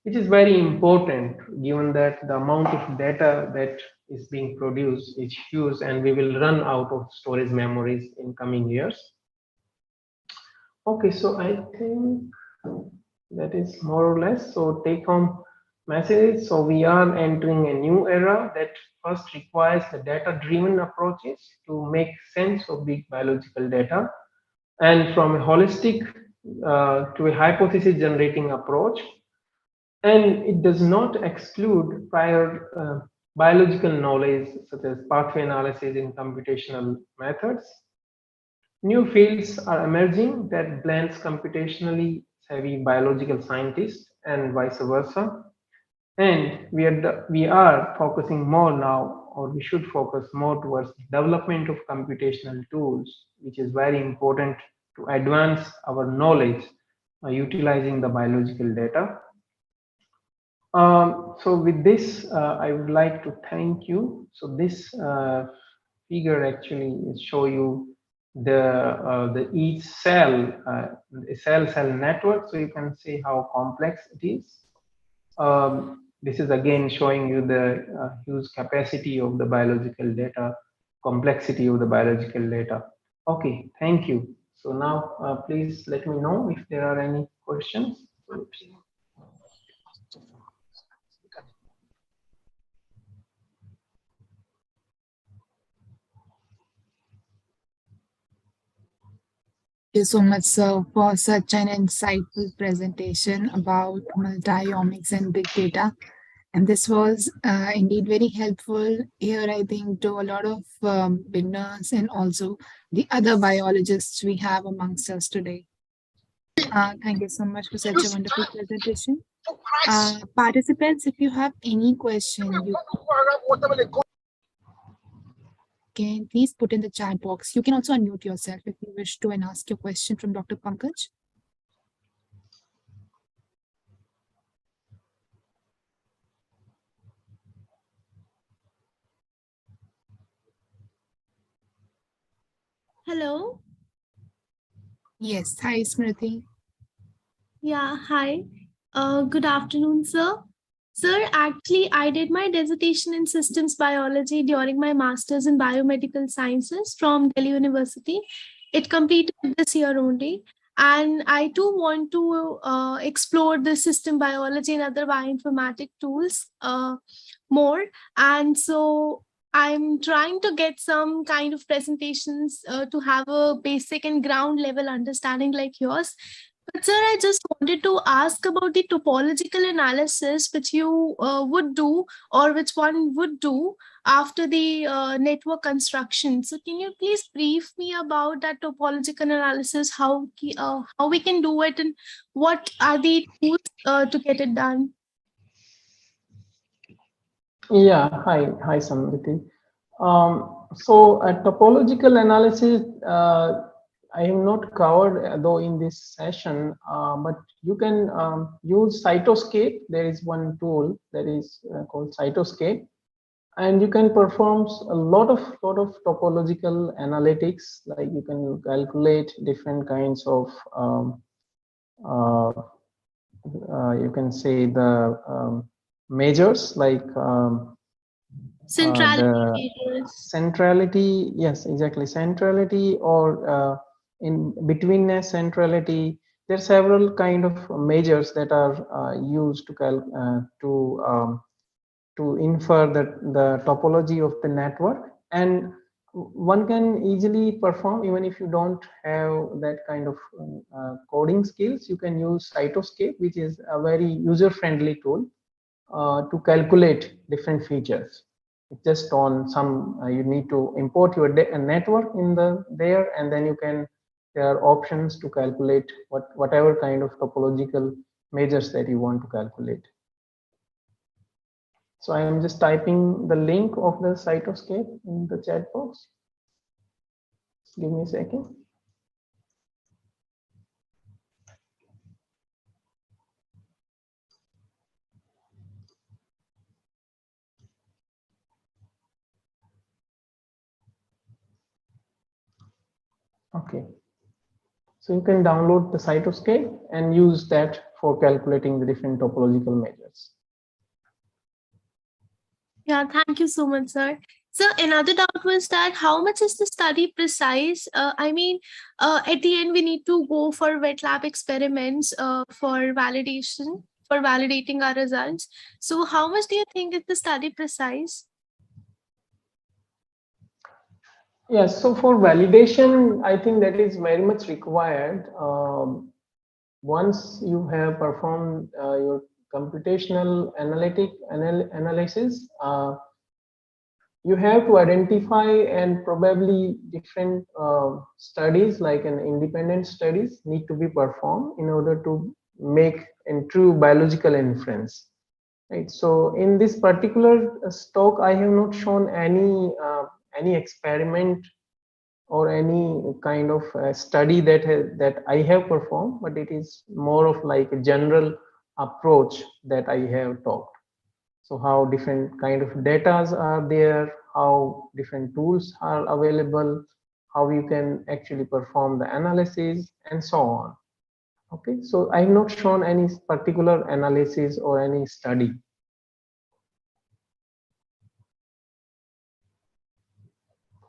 which is very important given that the amount of data that is being produced is huge and we will run out of storage memories in coming years. Okay, so I think that is more or less. So take home messages. So we are entering a new era that first requires the data-driven approaches to make sense of big biological data, and from a holistic to a hypothesis-generating approach. And it does not exclude prior biological knowledge such as pathway analysis in computational methods. New fields are emerging that blends computationally savvy biological scientists and vice versa. And we are focusing more now, or we should focus more towards development of computational tools, which is very important to advance our knowledge utilizing the biological data. So with this, I would like to thank you. So this figure actually is show you the each cell, cell network. So you can see how complex it is. This is again showing you the huge capacity of the biological data, complexity of the biological data. Okay, thank you. So now please let me know if there are any questions.
Thank you so much, sir, for such an insightful presentation about multi-omics and big data. And this was indeed very helpful here, I think, to a lot of beginners and also the other biologists we have amongst us today. Thank you so much for such a wonderful presentation. Participants, if you have any question, you can please put in the chat box. You can also unmute yourself if you wish to and ask your question from Dr. Pankaj.
Hello.
Yes, hi Smriti.
Yeah, hi. Good afternoon, sir. Sir, actually, I did my dissertation in systems biology during my master's in biomedical sciences from Delhi University. It completed this year only. And I too want to explore the system biology and other bioinformatic tools more. And so I'm trying to get some kind of presentations to have a basic and ground level understanding like yours. But sir, I just wanted to ask about the topological analysis which you would do, or which one would do after the network construction. So can you please brief me about that topological analysis, how we can do it, and what are the tools to get it done?
Yeah, hi Samriti. So a topological analysis, I have not covered though in this session, but you can use Cytoscape. There is one tool that is called Cytoscape, and you can perform a lot of topological analytics. Like you can calculate different kinds of you can say the measures like
Centrality.
the centrality, yes, exactly, centrality or in betweenness centrality, there are several kind of measures that are used to infer the topology of the network, and one can easily perform even if you don't have that kind of coding skills. You can use cytoscape, which is a very user-friendly tool to calculate different features. It's just on some you need to import your network in there, and then you can, there are options to calculate whatever kind of topological measures that you want to calculate. So I am just typing the link of the cytoscape in the chat box. Give me a second. Okay. So you can download the cytoscape and use that for calculating the different topological measures.
Yeah, thank you so much, sir. So another doubt was that how much is the study precise? At the end, we need to go for wet lab experiments for validating our results. So how much do you think is the study precise?
Yes, so for validation, I think that is very much required. Once you have performed your computational analysis, you have to identify, and probably different studies like an independent studies need to be performed in order to make a true biological inference. Right. So in this particular talk, I have not shown any experiment or any kind of study that I have performed, but it is more of like a general approach that I have talked. So how different kind of datas are there, how different tools are available, how you can actually perform the analysis, and so on. Okay, so I have not shown any particular analysis or any study.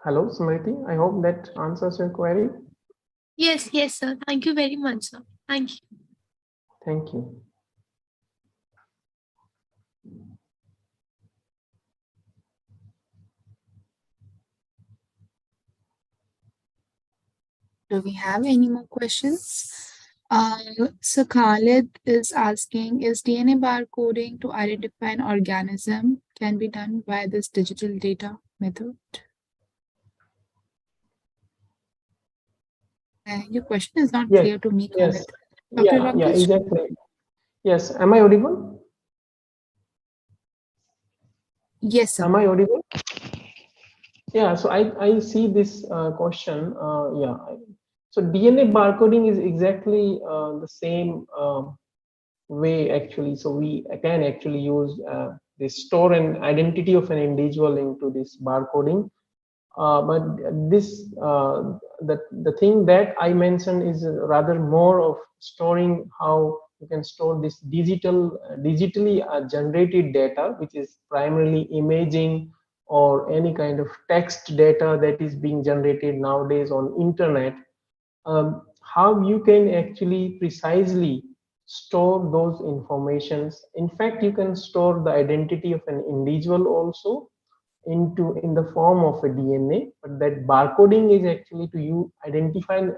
Hello, Smriti. I hope that answers your query.
Yes, sir. Thank you very much, sir. Thank you.
Thank you.
Do we have any more questions? So Khalid is asking, is DNA barcoding to identify an organism can be done by this digital data method? Your question is not clear to me, Khalid.
Yes.
Dr.
Yeah,
Pankaj?
exactly. Yes. Am I audible?
Yes, sir.
Am I audible? Yeah, so I see this question. So DNA barcoding is exactly the same way actually. So we can actually use this store an identity of an individual into this barcoding. But this the thing that I mentioned is rather more of storing, how you can store this digitally generated data, which is primarily imaging or any kind of text data that is being generated nowadays on internet. How you can actually precisely store those informations. In fact, you can store the identity of an individual also in the form of a DNA, but that barcoding is actually to you identify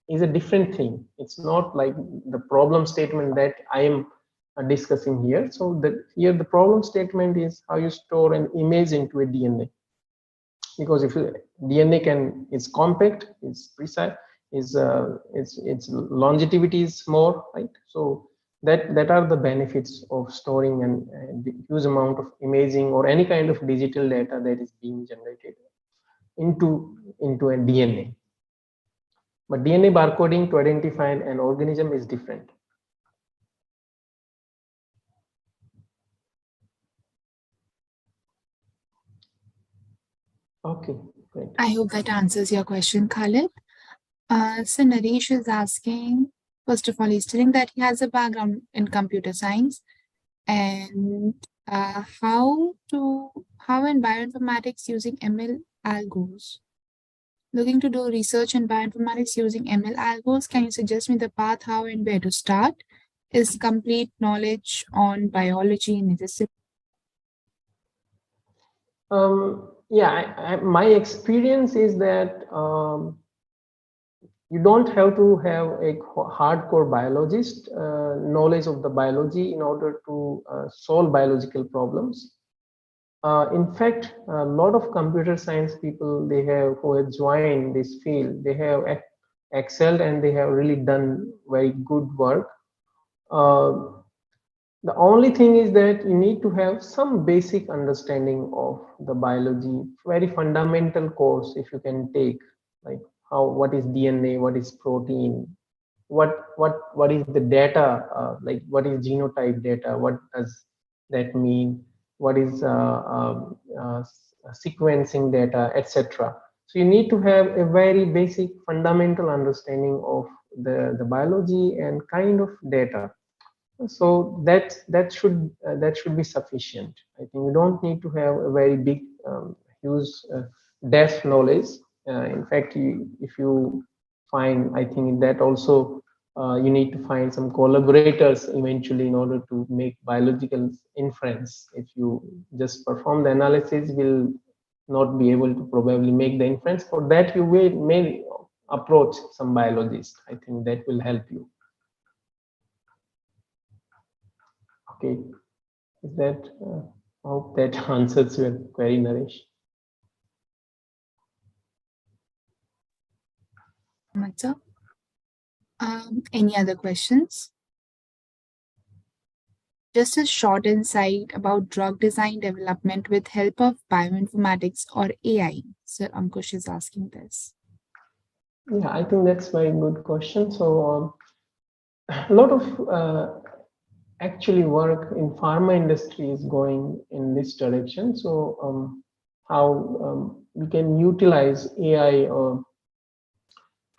is a different thing. It's not like the problem statement that I am discussing here. So here the problem statement is how you store an image into a DNA, because if DNA is compact, it's precise, its longevity is more, right? So that are the benefits of storing a huge amount of imaging or any kind of digital data that is being generated into a DNA. But DNA barcoding to identify an organism is different. Okay, great.
I hope that answers your question, Khalid. So Naresh is asking, first of all, he's telling that he has a background in computer science, and how in bioinformatics using ML algos. looking to do research in bioinformatics using ML algos. Can you suggest me the path, how and where to start? Is complete knowledge on biology necessary?
Yeah, my experience is that you don't have to have a hardcore biologist knowledge of the biology in order to solve biological problems. In fact, a lot of computer science people who have joined this field, they have excelled and they have really done very good work. The only thing is that you need to have some basic understanding of the biology, very fundamental course if you can take, like what is DNA, what is protein, what is the data, like what is genotype data, what does that mean, what is sequencing data, etc. So you need to have a very basic fundamental understanding of the biology and kind of data. So that should be sufficient. I think you don't need to have a very big huge depth knowledge. In fact, if you find, I think that also you need to find some collaborators eventually in order to make biological inference. If you just perform the analysis, will not be able to probably make the inference. For that, you may approach some biologist. I think that will help you. Okay, is that, hope that answers your query, Naresh.
Any other questions? Just a short insight about drug design development with help of bioinformatics or AI. Sir Ankush is asking this.
Yeah, I think that's a very good question. So a lot of actually work in pharma industry is going in this direction. So how we can utilize AI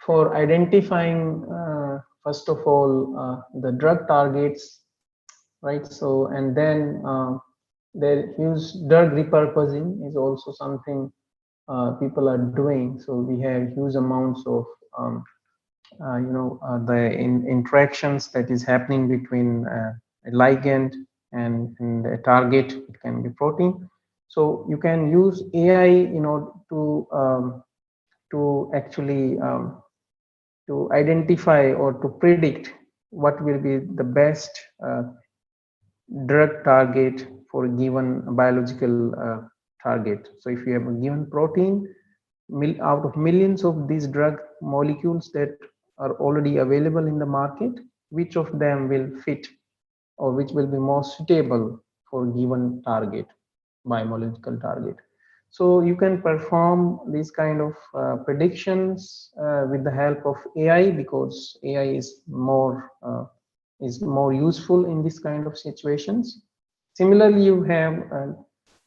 for identifying, first of all, the drug targets, right? So, and then their huge drug repurposing is also something people are doing. So we have huge amounts of the interactions that is happening between a ligand and a target. It can be protein. So you can use AI in order to actually to identify or to predict what will be the best drug target for a given biological target. So if you have a given protein, out of millions of these drug molecules that are already available in the market, which of them will fit or which will be more suitable for given target, biological target. So you can perform these kind of predictions with the help of AI, because AI is more useful in this kind of situations. Similarly, you have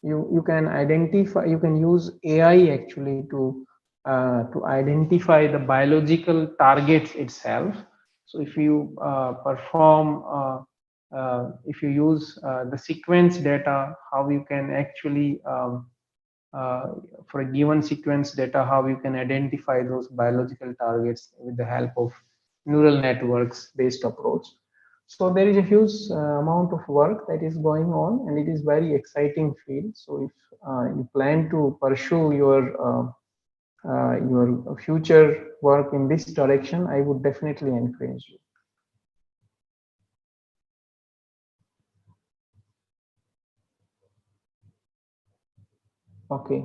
you can identify, you can use AI actually to identify the biological targets itself. So if you if you use the sequence data, how you can actually for a given sequence data, how you can identify those biological targets with the help of neural networks based approach. So there is a huge amount of work that is going on, and it is very exciting field. So if you plan to pursue your future work in this direction, I would definitely encourage you. Okay.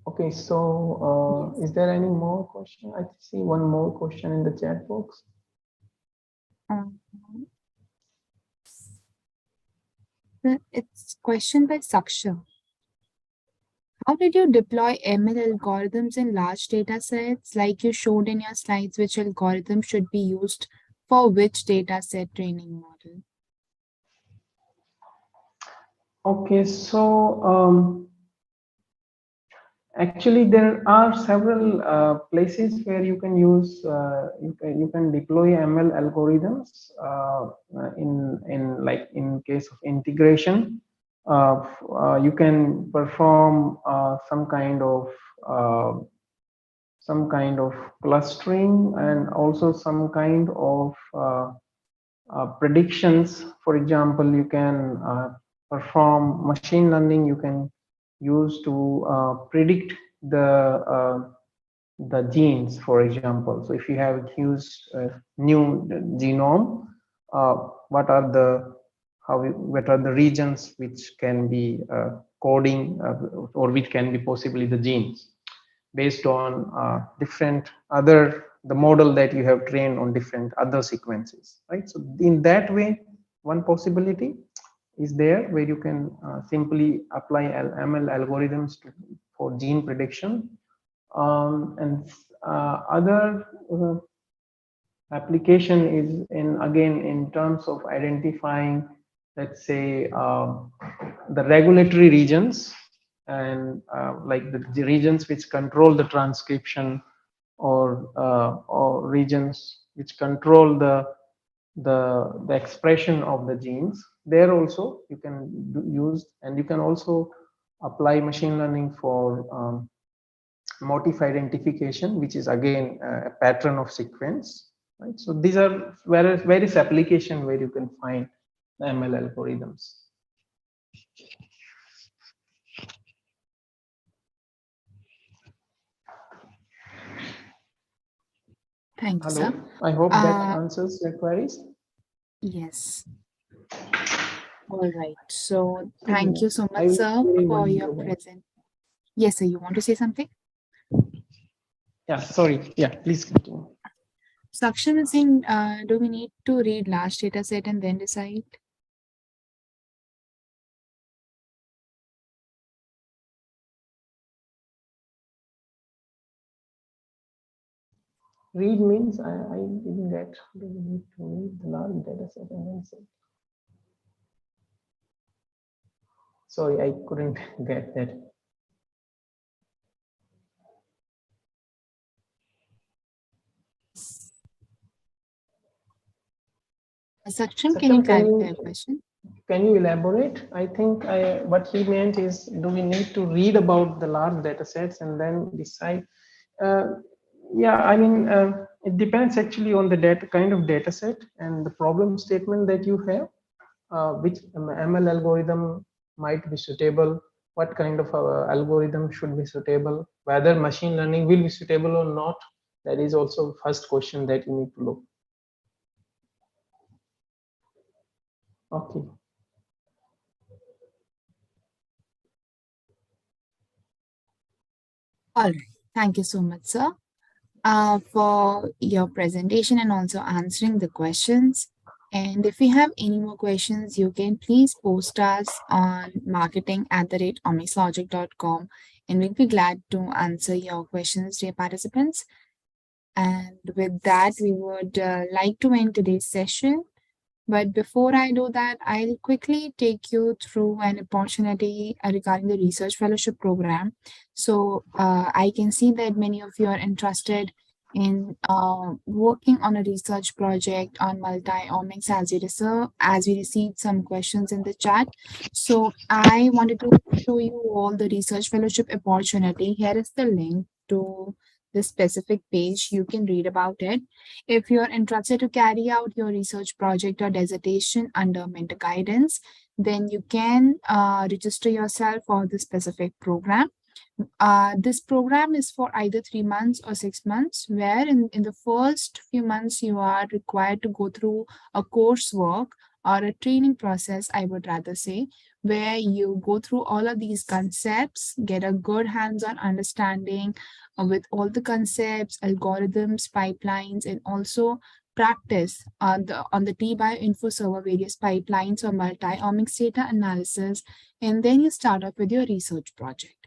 Okay, so is there any more question? I see one more question in the chat box.
It's question by Saksha. How did you deploy ML algorithms in large data sets like you showed in your slides? Which algorithm should be used for which data set training model?
Okay, so actually there are several places where you can use you can deploy ML algorithms in case of integration. you can perform uh, some kind of clustering and also some kind of predictions. For example, you can perform machine learning. You can use to predict uh, the genes, for example. So if you have a huge new genome, uh, what are the what are the regions which can be coding or which can be possibly the genes based on different other the model that you have trained on different other sequences, right? So in that way, one possibility is there where you can simply apply ML algorithms for gene prediction, and other application is in again in terms of identifying, let's say, the regulatory regions and like the regions which control the transcription or regions which control the expression of the genes. There also you can use, and you can also apply machine learning for motif identification, which is again a pattern of sequence, right? So these are various application where you can find the ML algorithms.
Thank you,
Hello,
sir.
I hope that answers your queries.
Yes. All right. So thank you so
I
much, sir,
very
for
much
your present. Yes, sir. You want to say something?
Yeah, sorry. Yeah, please continue.
Saksham is saying, do we need to read last data set and then decide?
Read means I didn't get. Do we need to read the large data set and then say? Sorry, I couldn't get that.
Saksham, can you clarify your question?
Can you elaborate? I think what he meant is, do we need to read about the large data sets and then decide? Yeah, I mean, it depends actually on the kind of data set and the problem statement that you have, which ML algorithm might be suitable, what kind of algorithm should be suitable, whether machine learning will be suitable or not. That is also first question that you need to look. Okay.
All right. Thank you so much, sir, for your presentation and also answering the questions. And if you have any more questions, you can please post us on marketing@omicslogic.com, and we'll be glad to answer your questions, dear participants. And with that, we would like to end today's session. But before I do that, I'll quickly take you through an opportunity regarding the research fellowship program. So I can see that many of you are interested in working on a research project on multi-omics as we received some questions in the chat. So I wanted to show you all the research fellowship opportunity. Here is the link to this specific page. You can read about it. If you're interested to carry out your research project or dissertation under mentor guidance, then you can register yourself for the specific program. This program is for either 3 months or 6 months, where in the first few months you are required to go through a coursework or a training process, I would rather say, where you go through all of these concepts, get a good hands-on understanding with all the concepts, algorithms, pipelines, and also practice on the T-Bioinfo server various pipelines or multi-omics data analysis, and then you start off with your research project.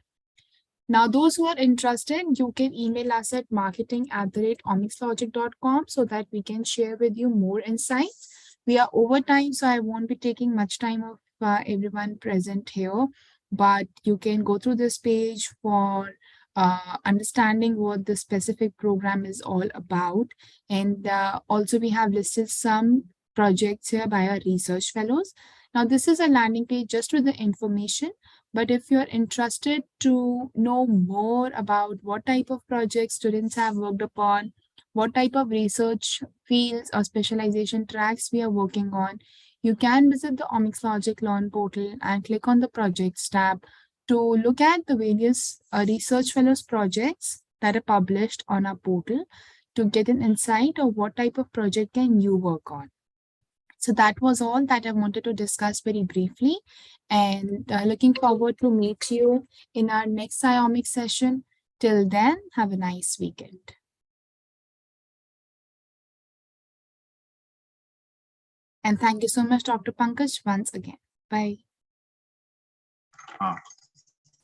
Now, those who are interested, you can email us at marketing@omicslogic.com so that we can share with you more insights. We are over time, so I won't be taking much time of everyone present here, but you can go through this page for understanding what the specific program is all about. And also we have listed some projects here by our research fellows. Now, this is a landing page just with the information, but if you're interested to know more about what type of projects students have worked upon, what type of research fields or specialization tracks we are working on, you can visit the Omics Logic Learn portal and click on the projects tab to look at the various research fellows projects that are published on our portal to get an insight of what type of project can you work on. So that was all that I wanted to discuss very briefly, and looking forward to meet you in our next Iomics session. Till then, have a nice weekend. And thank you so much, Dr. Pankaj, once again. Bye.